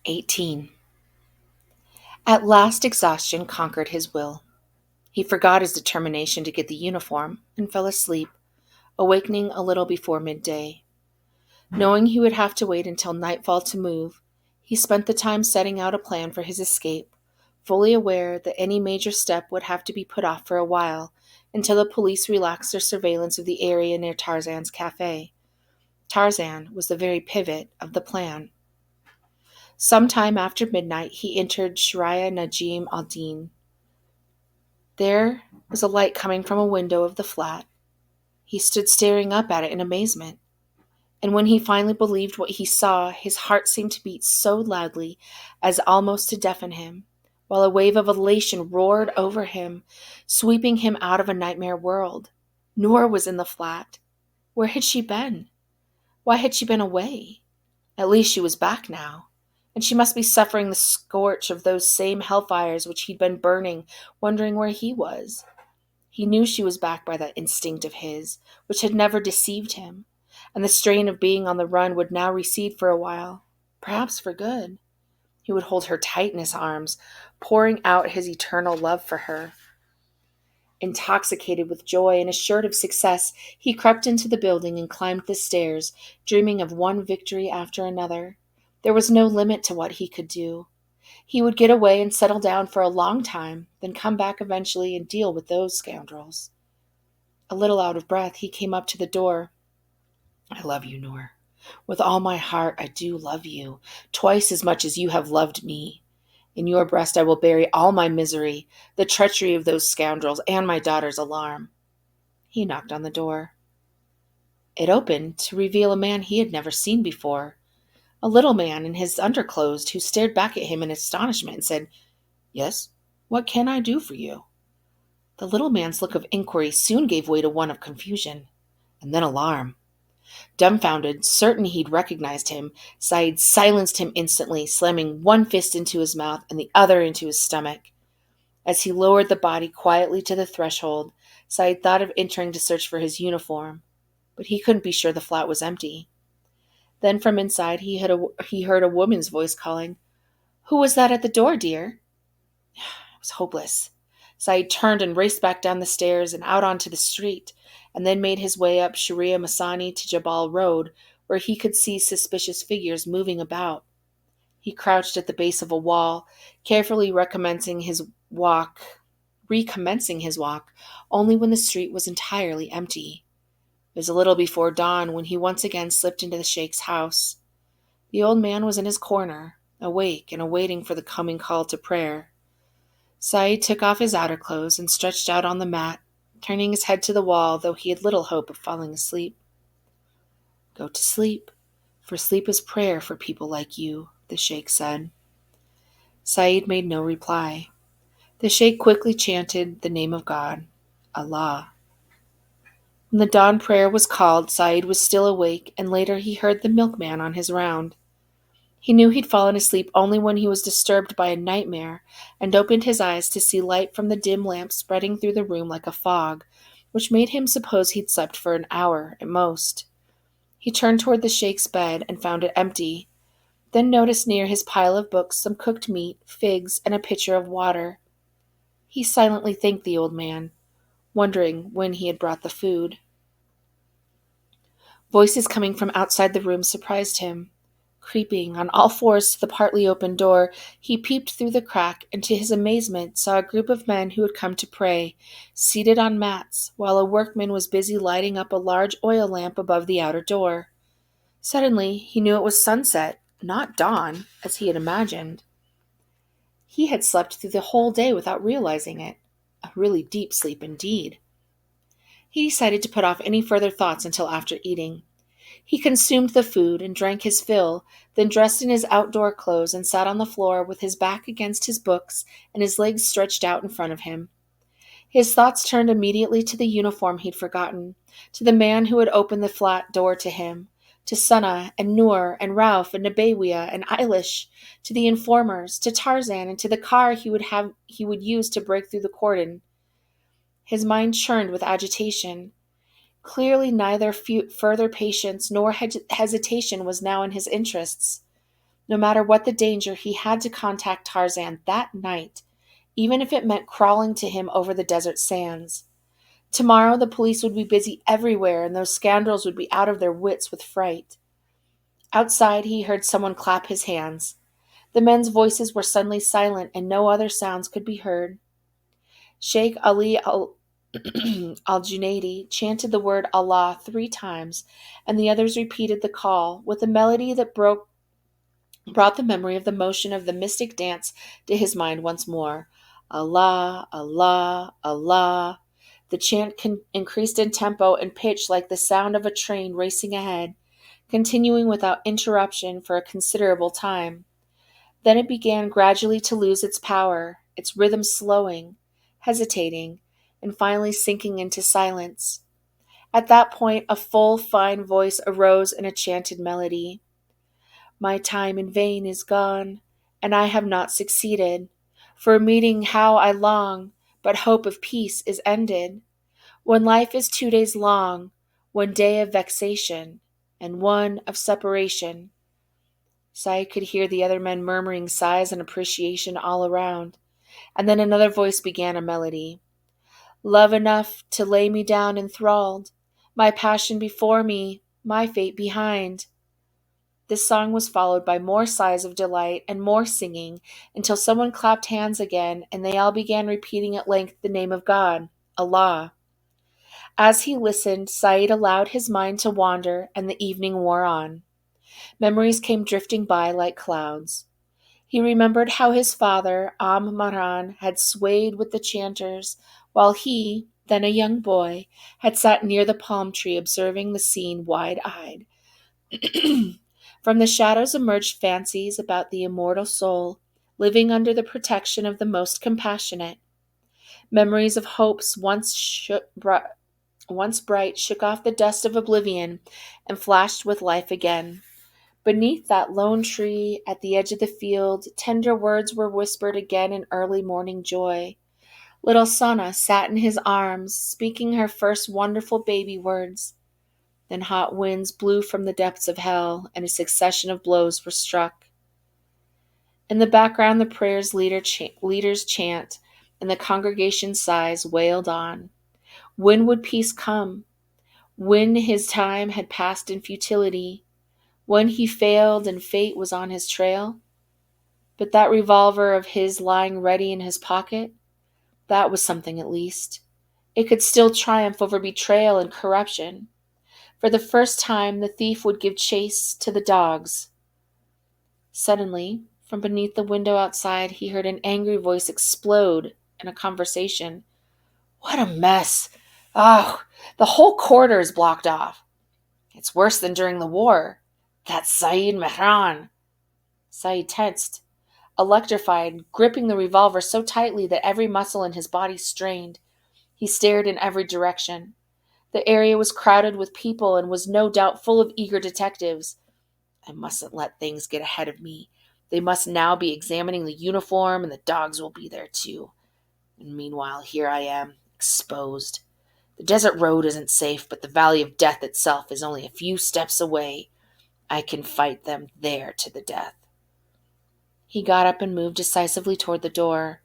18. At last exhaustion conquered his will. He forgot his determination to get the uniform and fell asleep, awakening a little before midday. Knowing he would have to wait until nightfall to move, he spent the time setting out a plan for his escape, fully aware that any major step would have to be put off for a while until the police relaxed their surveillance of the area near Tarzan's cafe. Tarzan was the very pivot of the plan. Sometime after midnight, he entered Sharia Najim al-Din. There was a light coming from a window of the flat. He stood staring up at it in amazement. And when he finally believed what he saw, his heart seemed to beat so loudly as almost to deafen him, while a wave of elation roared over him, sweeping him out of a nightmare world. Noor was in the flat. Where had she been? Why had she been away? At least she was back now, and she must be suffering the scorch of those same hellfires which he'd been burning, wondering where he was. He knew she was back by that instinct of his, which had never deceived him, and the strain of being on the run would now recede for a while, perhaps for good. He would hold her tight in his arms, pouring out his eternal love for her. Intoxicated with joy and assured of success, he crept into the building and climbed the stairs, dreaming of one victory after another. There was no limit to what he could do. He would get away and settle down for a long time, then come back eventually and deal with those scoundrels. A little out of breath, he came up to the door. I love you, Noor. With all my heart, I do love you, twice as much as you have loved me. In your breast I will bury all my misery, the treachery of those scoundrels, and my daughter's alarm. He knocked on the door. It opened to reveal a man he had never seen before, a little man in his underclothes who stared back at him in astonishment and said, Yes, what can I do for you? The little man's look of inquiry soon gave way to one of confusion, and then alarm. Dumbfounded, certain he'd recognized him, Said silenced him instantly, slamming one fist into his mouth and the other into his stomach. As he lowered the body quietly to the threshold, Said thought of entering to search for his uniform, but he couldn't be sure the flat was empty. Then from inside he heard a woman's voice calling, Who was that at the door, dear? It was hopeless. Said turned and raced back down the stairs and out onto the street, and then made his way up Sharia Masani to Jabal Road, where he could see suspicious figures moving about. He crouched at the base of a wall, carefully recommencing his walk, only when the street was entirely empty. It was a little before dawn when he once again slipped into the sheikh's house. The old man was in his corner, awake and awaiting for the coming call to prayer. Said took off his outer clothes and stretched out on the mat, turning his head to the wall, though he had little hope of falling asleep. Go to sleep, for sleep is prayer for people like you, the sheikh said. Said made no reply. The sheikh quickly chanted the name of God, Allah. When the dawn prayer was called, Said was still awake, and later he heard the milkman on his round. He knew he'd fallen asleep only when he was disturbed by a nightmare and opened his eyes to see light from the dim lamp spreading through the room like a fog, which made him suppose he'd slept for an hour at most. He turned toward the sheikh's bed and found it empty, then noticed near his pile of books some cooked meat, figs, and a pitcher of water. He silently thanked the old man, wondering when he had brought the food. Voices coming from outside the room surprised him. Creeping on all fours to the partly open door, he peeped through the crack and to his amazement saw a group of men who had come to pray, seated on mats, while a workman was busy lighting up a large oil lamp above the outer door. Suddenly, he knew it was sunset, not dawn, as he had imagined. He had slept through the whole day without realizing it. A really deep sleep indeed. He decided to put off any further thoughts until after eating. He consumed the food and drank his fill, then dressed in his outdoor clothes and sat on the floor with his back against his books and his legs stretched out in front of him. His thoughts turned immediately to the uniform he'd forgotten, to the man who had opened the flat door to him, to Sana and Noor and Ralph and Nebawiya and Eilish, to the informers, to Tarzan, and to the car he would use to break through the cordon. His mind churned with agitation. Clearly neither further patience nor hesitation was now in his interests. No matter what the danger, he had to contact Tarzan that night, even if it meant crawling to him over the desert sands. Tomorrow the police would be busy everywhere, and those scoundrels would be out of their wits with fright. Outside, he heard someone clap his hands. The men's voices were suddenly silent, and no other sounds could be heard. Sheikh Ali al-Junaidi chanted the word Allah 3 times, and the others repeated the call, with a melody that brought the memory of the motion of the mystic dance to his mind once more. Allah, Allah, Allah. The chant increased in tempo and pitch like the sound of a train racing ahead, continuing without interruption for a considerable time. Then it began gradually to lose its power, its rhythm slowing, hesitating, and finally sinking into silence. At that point, a full, fine voice arose in a chanted melody. My time in vain is gone, and I have not succeeded. For a meeting how I long, but hope of peace is ended. When life is 2 days long, one day of vexation, and one of separation. Said could hear the other men murmuring sighs and appreciation all around, and then another voice began a melody. Love enough to lay me down enthralled, my passion before me, my fate behind. This song was followed by more sighs of delight and more singing until someone clapped hands again and they all began repeating at length the name of God, Allah. As he listened, Said allowed his mind to wander and the evening wore on. Memories came drifting by like clouds. He remembered how his father, Maran, had swayed with the chanters, while he, then a young boy, had sat near the palm tree observing the scene wide-eyed. From the shadows emerged fancies about the immortal soul, living under the protection of the most compassionate. Memories of hopes once bright shook off the dust of oblivion and flashed with life again. Beneath that lone tree at the edge of the field, tender words were whispered again in early morning joy. Little Sana sat in his arms, speaking her first wonderful baby words. Then hot winds blew from the depths of hell, and a succession of blows were struck. In the background, the leaders chant, and the congregation sighs wailed on. When would peace come? When his time had passed in futility? When he failed and fate was on his trail? But that revolver of his lying ready in his pocket, that was something at least. It could still triumph over betrayal and corruption. For the first time, the thief would give chase to the dogs. Suddenly, from beneath the window outside, he heard an angry voice explode in a conversation. What a mess! Oh, the whole corridor is blocked off. It's worse than during the war. That's Said Mehran. Said tensed, electrified, gripping the revolver so tightly that every muscle in his body strained. He stared in every direction. The area was crowded with people and was no doubt full of eager detectives. I mustn't let things get ahead of me. They must now be examining the uniform, and the dogs will be there too. And meanwhile, here I am, exposed. The desert road isn't safe, but the valley of death itself is only a few steps away. I can fight them there to the death. He got up and moved decisively toward the door.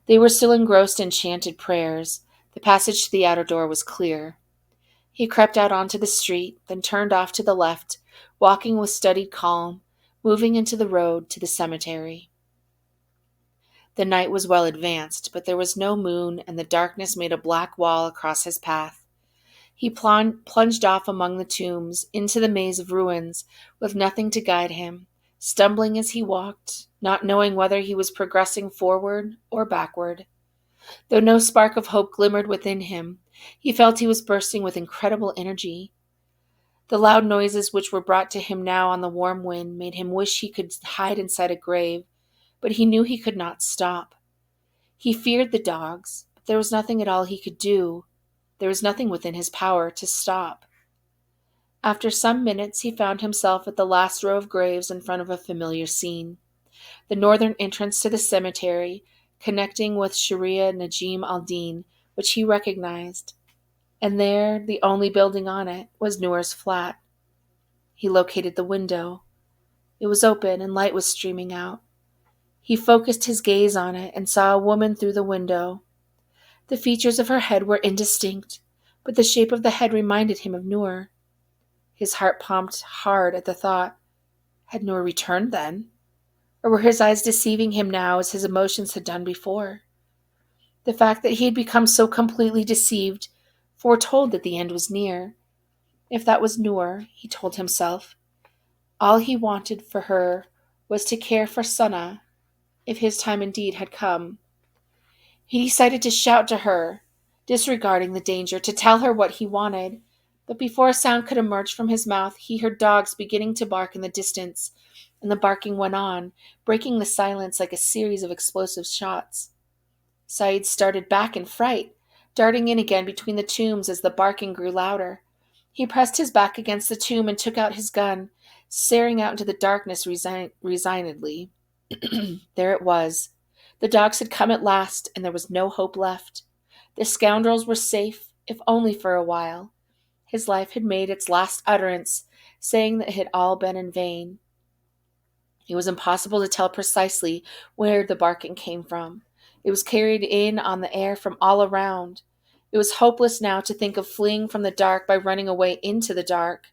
They were still engrossed in chanted prayers. The passage to the outer door was clear. He crept out onto the street, then turned off to the left, walking with studied calm, moving into the road to the cemetery. The night was well advanced, but there was no moon, and the darkness made a black wall across his path. He plunged off among the tombs, into the maze of ruins, with nothing to guide him, stumbling as he walked, not knowing whether he was progressing forward or backward. Though no spark of hope glimmered within him, he felt he was bursting with incredible energy. The loud noises which were brought to him now on the warm wind made him wish he could hide inside a grave, but he knew he could not stop. He feared the dogs, but there was nothing at all he could do. There was nothing within his power to stop. After some minutes, he found himself at the last row of graves in front of a familiar scene. The northern entrance to the cemetery, connecting with Sharia Najim al-Din, which he recognized. And there, the only building on it, was Noor's flat. He located the window. It was open and light was streaming out. He focused his gaze on it and saw a woman through the window. The features of her head were indistinct, but the shape of the head reminded him of Noor. His heart pumped hard at the thought. Had Noor returned then? Or were his eyes deceiving him now as his emotions had done before? The fact that he had become so completely deceived foretold that the end was near. If that was Noor, he told himself, all he wanted for her was to care for Sana, if his time indeed had come. He decided to shout to her, disregarding the danger, to tell her what he wanted. But before a sound could emerge from his mouth, he heard dogs beginning to bark in the distance, and the barking went on, breaking the silence like a series of explosive shots. Saeed started back in fright, darting in again between the tombs as the barking grew louder. He pressed his back against the tomb and took out his gun, staring out into the darkness resignedly. There it was. The dogs had come at last, and there was no hope left. The scoundrels were safe, if only for a while. His life had made its last utterance, saying that it had all been in vain. It was impossible to tell precisely where the barking came from. It was carried in on the air from all around. It was hopeless now to think of fleeing from the dark by running away into the dark.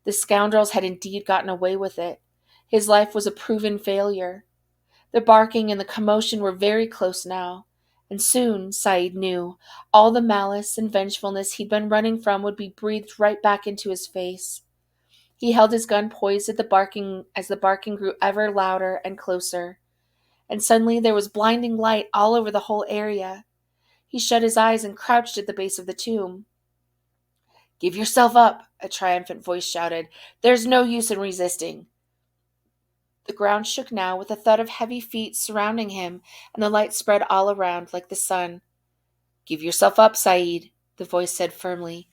The scoundrels had indeed gotten away with it. His life was a proven failure. The barking and the commotion were very close now, and soon, Saeed knew, all the malice and vengefulness he'd been running from would be breathed right back into his face. He held his gun poised at the barking as the barking grew ever louder and closer, and suddenly there was blinding light all over the whole area. He shut his eyes and crouched at the base of the tomb. "Give yourself up," a triumphant voice shouted. "There's no use in resisting." The ground shook now with a thud of heavy feet surrounding him, and the light spread all around like the sun. "Give yourself up, Saeed," the voice said firmly.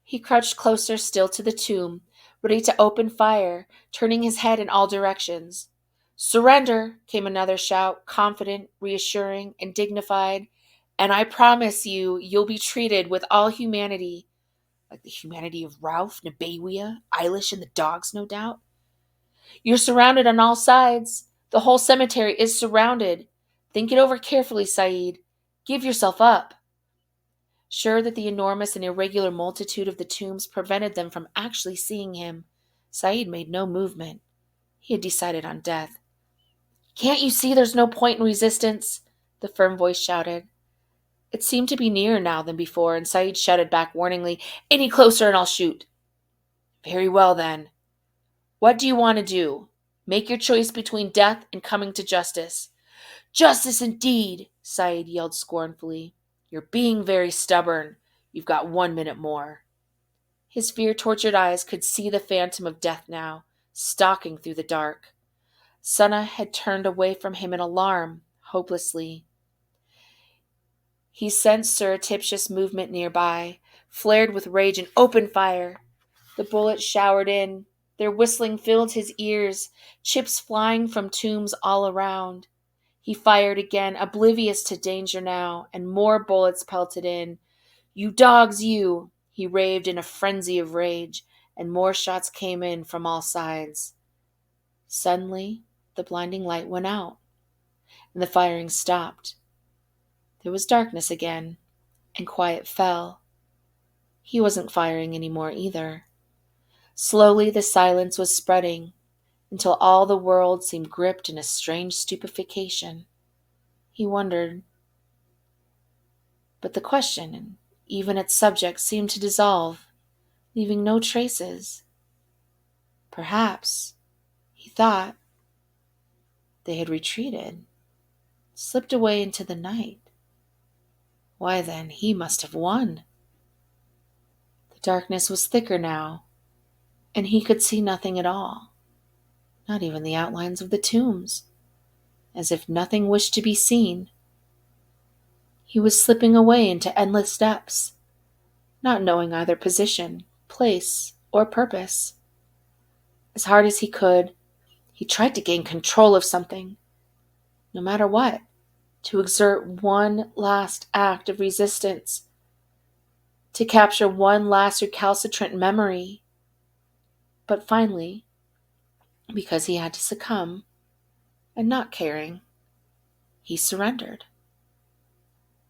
He crouched closer still to the tomb, ready to open fire, turning his head in all directions. "Surrender," came another shout, confident, reassuring, and dignified. "And I promise you, you'll be treated with all humanity." Like the humanity of Ralph, Nebawia, Eilish, and the dogs, no doubt. "You're surrounded on all sides. The whole cemetery is surrounded. Think it over carefully, Saeed. Give yourself up." Sure that the enormous and irregular multitude of the tombs prevented them from actually seeing him, Saeed made no movement. He had decided on death. "Can't you see there's no point in resistance?" the firm voice shouted. It seemed to be nearer now than before, and Saeed shouted back warningly, "Any closer and I'll shoot." "Very well, then. What do you want to do? Make your choice between death and coming to justice." "Justice indeed," Saeed yelled scornfully. "You're being very stubborn. You've got 1 minute more." His fear-tortured eyes could see the phantom of death now, stalking through the dark. Sana had turned away from him in alarm, hopelessly. He sensed surreptitious movement nearby, flared with rage and opened fire. The bullets showered in. Their whistling filled his ears, chips flying from tombs all around. He fired again, oblivious to danger now, and more bullets pelted in. "You dogs, you!" he raved in a frenzy of rage, and more shots came in from all sides. Suddenly, the blinding light went out, and the firing stopped. There was darkness again, and quiet fell. He wasn't firing any more either. Slowly the silence was spreading, until all the world seemed gripped in a strange stupefaction. He wondered. But the question, and even its subject, seemed to dissolve, leaving no traces. Perhaps, he thought, they had retreated, slipped away into the night. Why then, he must have won. The darkness was thicker now, and he could see nothing at all, not even the outlines of the tombs, as if nothing wished to be seen. He was slipping away into endless depths, not knowing either position, place, or purpose. As hard as he could, he tried to gain control of something, no matter what, to exert one last act of resistance, to capture one last recalcitrant memory. But finally, because he had to succumb, and not caring, he surrendered.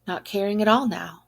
Not caring at all now.